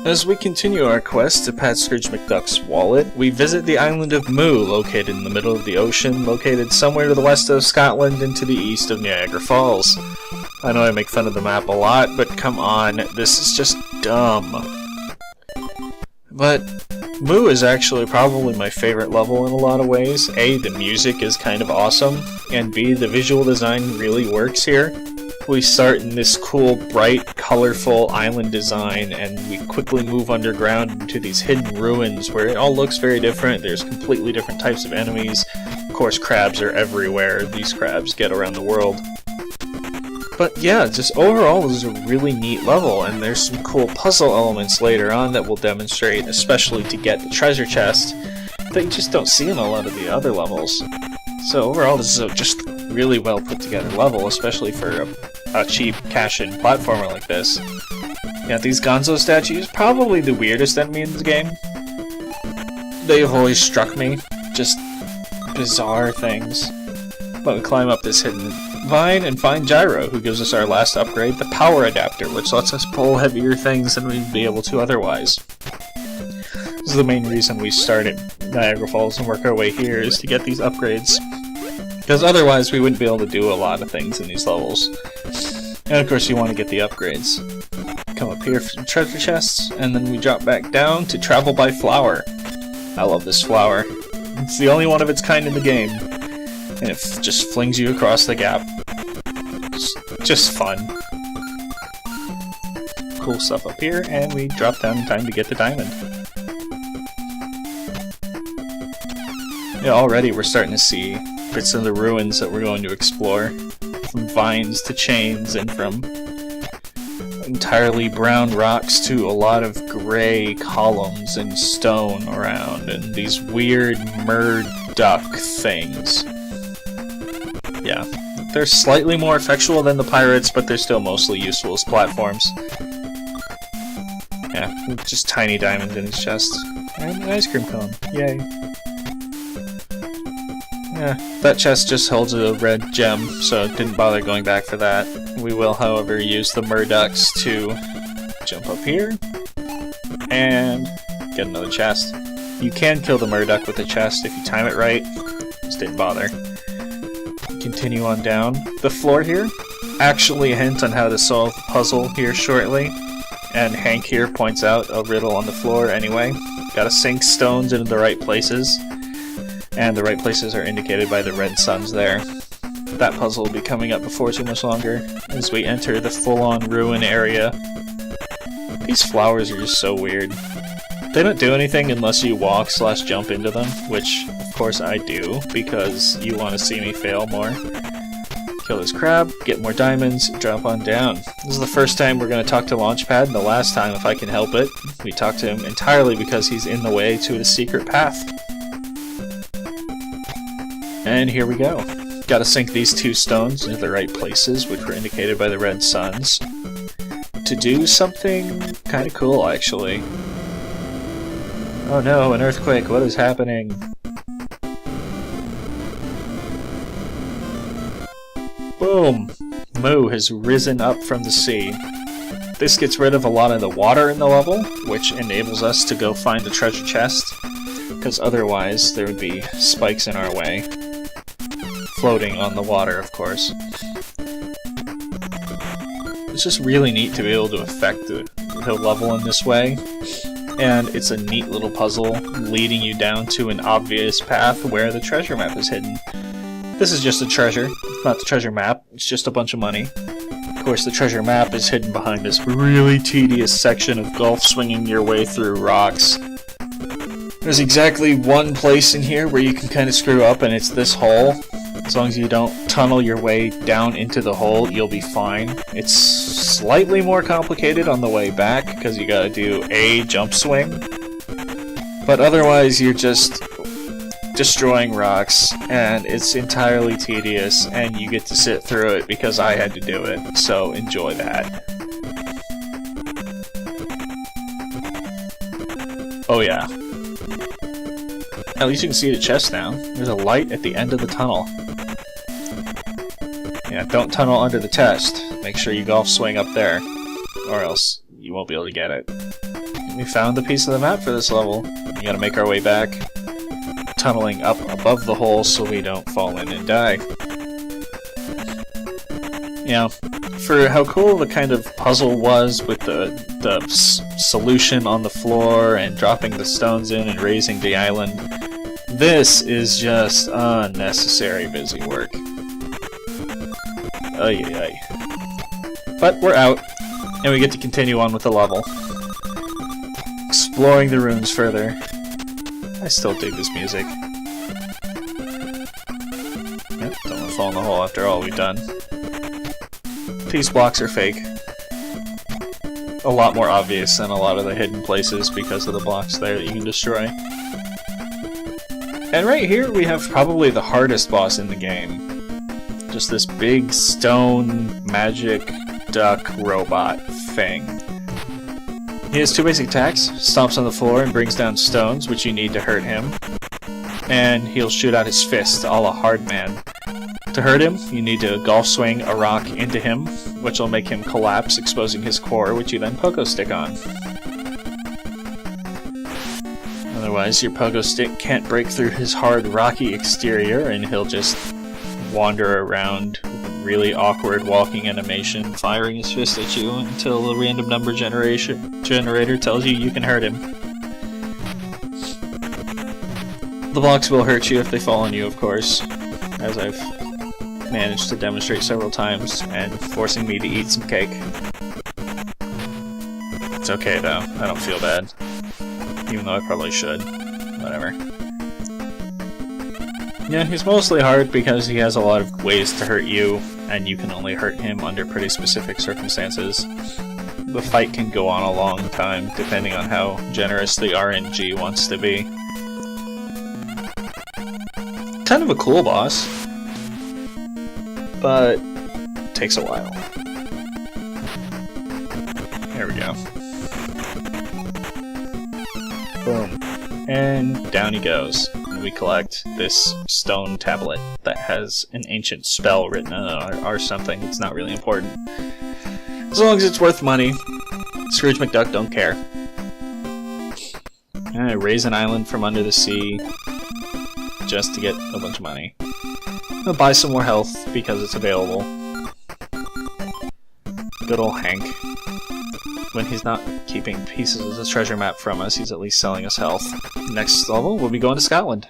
As we continue our quest to pat Scrooge McDuck's wallet, we visit the island of Moo, located in the middle of the ocean, located somewhere to the west of Scotland and to the east of Niagara Falls. I know I make fun of the map a lot, but come on, this is just dumb. But Moo is actually probably my favorite level in a lot of ways. A, the music is kind of awesome, and B, the visual design really works here. We start in this cool, bright, colorful island design, and we quickly move underground into these hidden ruins where it all looks very different. There's completely different types of enemies. Of course, crabs are everywhere. These crabs get around the world. But yeah, just overall, this is a really neat level, and there's some cool puzzle elements later on that we'll demonstrate, especially to get the treasure chest, that you just don't see in a lot of the other levels. So overall, this is a just really well put together level, especially for a cheap cash-in platformer like this. Yeah, these Gonzo statues, probably the weirdest enemy in the game. They've always struck me, just bizarre things. But we climb up this hidden vine and find Gyro, who gives us our last upgrade, the power adapter, which lets us pull heavier things than we'd be able to otherwise. This is the main reason we start at Niagara Falls and work our way here, is to get these upgrades. Because otherwise we wouldn't be able to do a lot of things in these levels. And of course you want to get the upgrades. Come up here for treasure chests, and then we drop back down to travel by flower. I love this flower. It's the only one of its kind in the game. And it just flings you across the gap. Just fun. Cool stuff up here, and we drop down in time to get the diamond. Yeah, already we're starting to see bits of the ruins that we're going to explore. From vines to chains, and from entirely brown rocks to a lot of gray columns and stone around, and these weird Murduck things. Yeah, they're slightly more effectual than the pirates, but they're still mostly useful as platforms. Yeah, just tiny diamond in his chest. And an ice cream cone. Yay. Yeah, that chest just holds a red gem, so didn't bother going back for that. We will, however, use the Murducks to jump up here and get another chest. You can kill the Murduck with a chest if you time it right. Just didn't bother. Continue on down. The floor here, actually a hint on how to solve the puzzle here shortly. And Hank here points out a riddle on the floor anyway. Gotta sink stones into the right places. And the right places are indicated by the red suns there. That puzzle will be coming up before too much longer, as we enter the full-on ruin area. These flowers are just so weird. They don't do anything unless you walk/jump into them, which, of course, I do, because you want to see me fail more. Kill this crab, get more diamonds, drop on down. This is the first time we're going to talk to Launchpad, and the last time, if I can help it. We talk to him entirely because he's in the way to the secret path. And here we go. Gotta sink these two stones into the right places, which were indicated by the red suns, to do something kinda cool, actually. Oh no, an earthquake, what is happening? Boom! Moo has risen up from the sea. This gets rid of a lot of the water in the level, which enables us to go find the treasure chest, because otherwise there would be spikes in our way. Floating on the water, of course. It's just really neat to be able to affect the level in this way, and it's a neat little puzzle leading you down to an obvious path where the treasure map is hidden. This is just a treasure, not the treasure map, it's just a bunch of money. Of course, the treasure map is hidden behind this really tedious section of golf swinging your way through rocks. There's exactly one place in here where you can kind of screw up, and it's this hole. As long as you don't tunnel your way down into the hole, you'll be fine. It's slightly more complicated on the way back, because you gotta do a jump swing. But otherwise, you're just destroying rocks, and it's entirely tedious, and you get to sit through it because I had to do it, so enjoy that. Oh yeah. At least you can see the chest now. There's a light at the end of the tunnel. Yeah, don't tunnel under the chest. Make sure you golf swing up there, or else you won't be able to get it. we found the piece of the map for this level. We gotta make our way back, tunneling up above the hole so we don't fall in and die. You know, for how cool the kind of puzzle was with the solution on the floor and dropping the stones in and raising the island, this is just unnecessary busy work. Ay, ay, ay. But we're out, and we get to continue on with the level. Exploring the ruins further. I still dig this music. Yep, don't want to fall in the hole after all we've done. These blocks are fake. A lot more obvious than a lot of the hidden places because of the blocks there that you can destroy. And right here we have probably the hardest boss in the game. Just this big stone magic duck robot thing. He has two basic attacks, stomps on the floor and brings down stones, which you need to hurt him. And he'll shoot out his fist, a la Hardman. To hurt him, you need to golf swing a rock into him, which will make him collapse, exposing his core, which you then pogo stick on. Otherwise, your pogo stick can't break through his hard, rocky exterior, and he'll just wander around with a really awkward walking animation, firing his fist at you until a random number generator tells you can hurt him. The blocks will hurt you if they fall on you, of course, as I've managed to demonstrate several times, and forcing me to eat some cake. It's okay though, I don't feel bad. Even though I probably should. Whatever. Yeah, he's mostly hard because he has a lot of ways to hurt you, and you can only hurt him under pretty specific circumstances. The fight can go on a long time, depending on how generous the RNG wants to be. Kind of a cool boss, but takes a while. There we go. Boom. And down he goes. And we collect this stone tablet that has an ancient spell written on it or something. It's not really important. As long as it's worth money, Scrooge McDuck don't care. And I raise an island from under the sea just to get a bunch of money. I'll buy some more health because it's available. Good old Hank. When he's not keeping pieces of the treasure map from us, he's at least selling us health. Next level, we'll be going to Scotland.